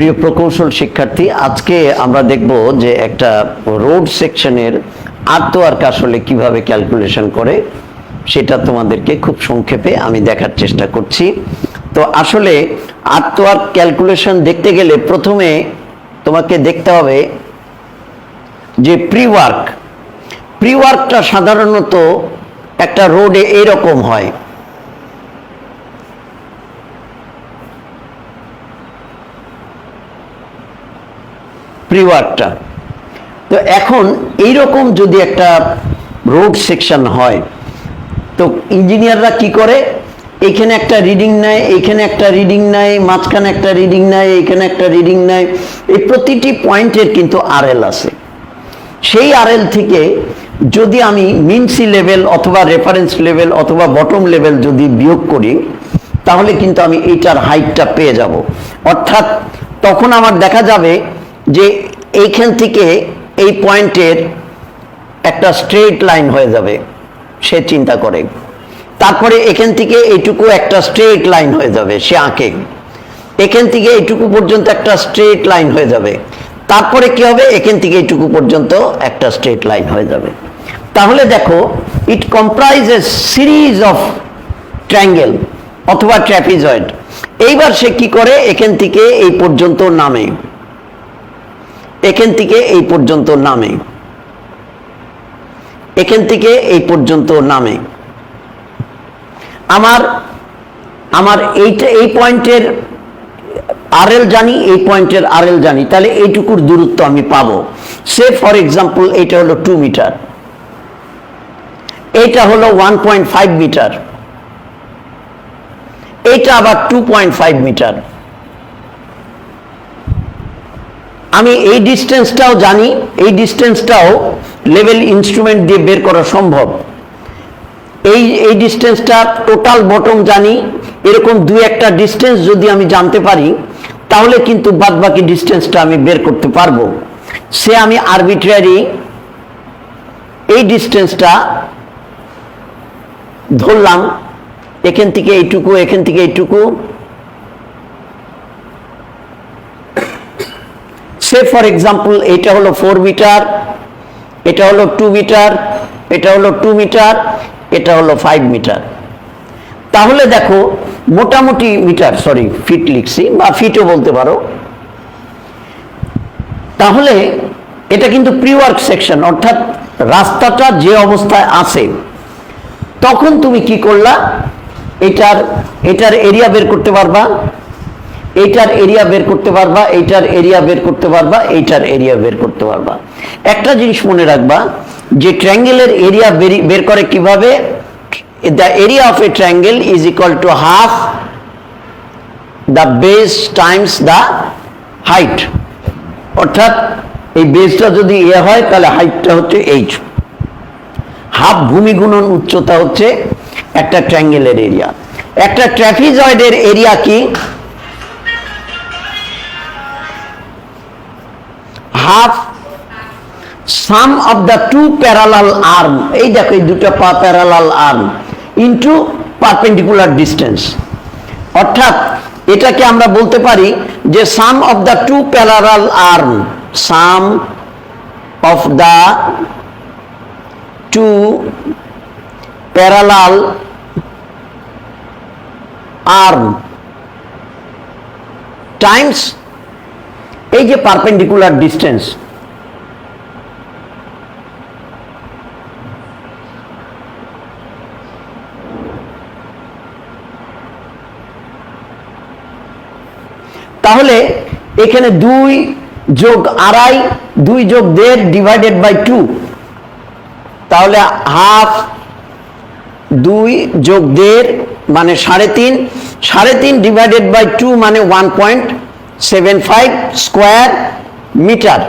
প্রিয় প্রকৌশল শিক্ষার্থী, আজকে আমরা দেখব যে একটা রোড সেকশনের আর্টওয়ার্ক আসলে কিভাবে ক্যালকুলেশন করে সেটা তোমাদেরকে খুব সংক্ষেপে আমি দেখার চেষ্টা করছি। তো আসলে আর্টওয়ার্ক ক্যালকুলেশন দেখতে গেলে প্রথমে তোমাকে দেখতে হবে যে প্রি ওয়ার্কটা সাধারণত একটা রোডে এইরকম হয়। প্রি ওয়ার্কটা তো এখন এইরকম যদি একটা রোড সেকশন হয় তো ইঞ্জিনিয়াররা কি করে, এখানে একটা রিডিং নেয়, এইখানে একটা রিডিং নেয়, মাঝখানে একটা রিডিং নেয়, এইখানে একটা রিডিং নেয়। এই প্রতিটি পয়েন্টের কিন্তু আরএল আছে। সেই আরএল থেকে যদি আমি মিন সি লেভেল অথবা রেফারেন্স লেভেল অথবা বটম লেভেল যদি বিয়োগ করি তাহলে কিন্তু আমি এইটার হাইটটা পেয়ে যাব। অর্থাৎ তখন আমার দেখা যাবে যে এইখান থেকে এই পয়েন্টের একটা স্ট্রেট লাইন হয়ে যাবে, সে চিন্তা করে। তারপরে এখান থেকে এইটুকু একটা স্ট্রেট লাইন হয়ে যাবে, সে আঁকে। এখান থেকে এইটুকু পর্যন্ত একটা স্ট্রেট লাইন হয়ে যাবে। তারপরে কি হবে, এখান থেকে এইটুকু পর্যন্ত একটা স্ট্রেট লাইন হয়ে যাবে। তাহলে দেখো, ইট কম্প্রাইজেস সিরিজ অফ ট্রায়াঙ্গেল অথবা ট্র্যাপিজয়েড। এইবার সে কি করে, এখান থেকে এই পর্যন্ত নামে, এখান থেকে এই পর্যন্ত নামে, এখান থেকে এই পর্যন্ত নামে। আমার এইটা এই পয়েন্টের আরএল জানি, এই পয়েন্টের আরএল জানি, তাহলে এইটুকুর দূরত্ব আমি পাবো। সে ফর এক্সাম্পল এটা হলো 2 মিটার, এইটা হলো 1.5 মিটার, এইটা আবার 2.5 মিটার। আমি এই ডিস্টেন্সটাও জানি, এই ডিস্টেন্সটাও লেভেল ইনস্ট্রুমেন্ট দিয়ে বের করা সম্ভব। এই ডিস্টেন্সটা টোটাল বটম জানি। এরকম দু একটা ডিস্টেন্স যদি আমি জানতে পারি তাহলে কিন্তু বাদবাকি ডিস্টেন্সটা আমি বের করতে পারবো। সে আমি আরবিট্রারি এই ডিস্টেন্সটা ধরলাম, এখান থেকে এইটুকু, এখান থেকে এইটুকু। সে ফর এক্সাম্পল এটা হলো 4 মিটার, এটা হলো 2 মিটার, এটা হলো 2 মিটার, এটা হলো 5 মিটার। তাহলে দেখো মোটামুটি মিটার, সরি ফিট লিখছি, বা ফিটও বলতে পারো। তাহলে এটা কিন্তু প্রি ওয়ার্ক সেকশন, অর্থাৎ রাস্তাটা যে অবস্থায় আছে তখন তুমি কি করলা, এটার এরিয়া বের করতে পারবা, এইটার এরিয়া বের করতে পারবা, এইটার এরিয়া বের করতে পারবা, এইটার এরিয়া বের করতে পারবা। একটা জিনিস মনে রাখবা যে ট্রায়াঙ্গেলের এরিয়া বের করে কিভাবে, the area of a triangle is equal to half the base times the height। অর্থাৎ এই বেসটা যদি এ হয় তাহলে হাইটটা হচ্ছে h, হাফ ভূমি গুণন উচ্চতা হচ্ছে একটা ট্রায়াঙ্গেলের এরিয়া। একটা ট্র্যাপিজয়েডের এরিয়া কি, half sum of the two parallel arm. এই দেখো এই দুটো parallel arm into perpendicular distance. অর্থাৎ এটাকে আমরা বলতে পারি যে sum of the two parallel arm, sum of the two parallel arm times এই যে পারপেন্ডিকুলার ডিস্টেন্স। তাহলে এখানে 2 যোগ আড়াই, 2 যোগ 1.5 ডিভাইডেড বাই 2, তাহলে হাফ, 2 যোগ 1.5 মানে 3.5, 3.5 ডিভাইডেড বাই 2 মানে 1.75 স্কোয়ার মিটার।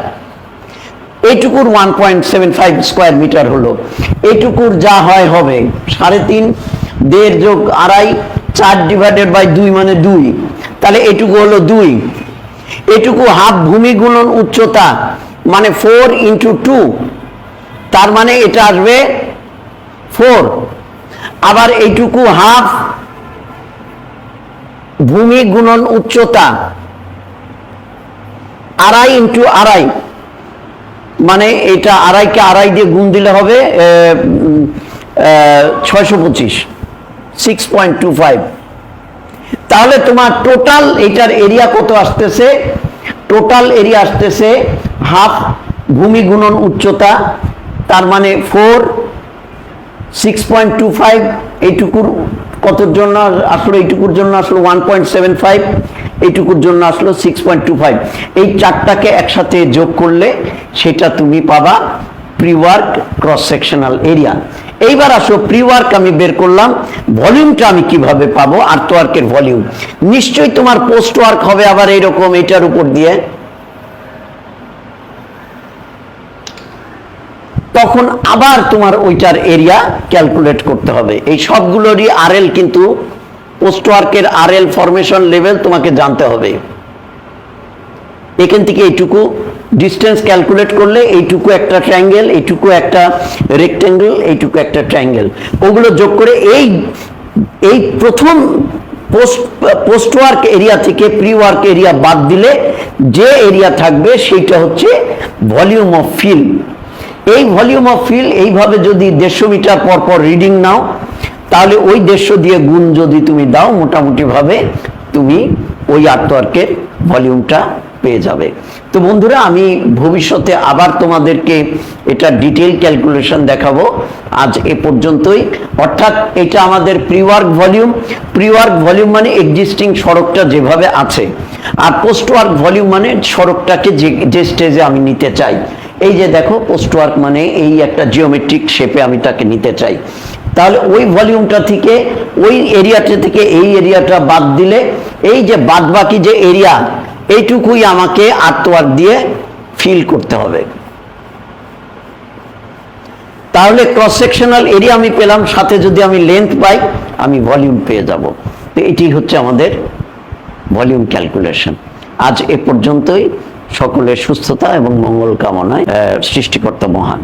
এইটুকুর 1.75 স্কোয়ার মিটার হলো। এইটুকুর যা হয় হবে 3.5, 1.5 যোগ আড়াই, 4 ডিভাইডেড বাই 2 মানে 2, তাহলে এইটুকু হলো 2। এইটুকু হাফ ভূমি গুণন উচ্চতা মানে 4 ইন্টু 2, তার মানে এটা আসবে 4। আবার এইটুকু হাফ ভূমি গুণন উচ্চতা আড়াই ইন্টু আড়াই, মানে এটা আড়াইকে আড়াই দিয়ে গুণ দিলে হবে 625, 6.25। তাহলে তোমার টোটাল এটার এরিয়া কত আসতেছে? টোটাল এরিয়া আসতেছে হাফ ভূমি গুণন উচ্চতা, তার মানে 4, 6.25, এইটুকুর কতর জন্য আসলো? এইটুকুর জন্য আসলো 1.75, এইটুকুর জন্য আসলো 6.25। এই চারটাকে একসাথে যোগ করলে সেটা তুমি পাবা pre work cross sectional area. এইবার আসো প্রি ওয়ার্ক আমি বের করলাম, ভলিউমটা আমি কিভাবে পাবো? আর্থ ওয়ার্কের ভলিউম নিশ্চয়ই তোমার পোস্ট ওয়ার্ক হবে আবার এইরকম এটার উপর দিয়ে, তখন আবার তোমার ওইটার এরিয়া ক্যালকুলেট করতে হবে। এই সবগুলোরই আরএল, কিন্তু পোস্ট ওয়ার্কের আরএল ফরমেশন লেভেল তোমাকে জানতে হবে। এখান থেকে এইটুকু ডিস্টেন্স ক্যালকুলেট করলে এইটুকু একটা ট্রায়াঙ্গেল, এইটুকু একটা রেক্ট্যাঙ্গেল, এইটুকু একটা ট্রায়াঙ্গেল, ওগুলো যোগ করে এই প্রথম পোস্ট ওয়ার্ক এরিয়া থেকে প্রি ওয়ার্ক এরিয়া বাদ দিলে যে এরিয়া থাকবে সেইটা হচ্ছে ভলিউম অফ ফিল। এই ভলিউম অফ ফিল এইভাবে যদি 150 মিটার পর পর রিডিং নাও, তাহলে ওই 150 দিয়ে গুণ যদি তুমি দাও, মোটামুটি ভাবে তুমি ওই আর্টওয়ার্কের ভলিউমটা পেয়ে যাবে। তো বন্ধুরা, আমি ভবিষ্যতে আবার তোমাদেরকে এটা ডিটেল ক্যালকুলেশন দেখাবো। আজ এ পর্যন্তই। অর্থাৎ এটা আমাদের pre work volume. Pre work volume মানে এক্সিস্টিং সড়কটা যেভাবে আছে, আর পোস্ট ওয়ার্ক ভলিউম মানে সড়কটাকে যে স্টেজে আমি নিতে চাই। এই যে দেখো, পোস্ট ওয়ার্ক মানে এই একটা জিওমেট্রিক শেপে আমি তাকে নিতে চাই, তাহলে ওই ভলিউমটা থেকে, ওই এরিয়াটা থেকে এই এরিয়াটা বাদ দিলে এই যে বাদ বাকি যে এরিয়া, এইটুকুই আমাকে আর্থ ওয়ার্ক দিয়ে ফিল করতে হবে। তাহলে ক্রস সেকশনাল এরিয়া আমি পেলাম, সাথে যদি আমি লেন্থ পাই আমি ভলিউম পেয়ে যাব। তো এটি হচ্ছে আমাদের ভলিউম ক্যালকুলেশন। আজ এ পর্যন্তই। সকলের সুস্থতা এবং মঙ্গল কামনায় সৃষ্টিকর্তা মহান।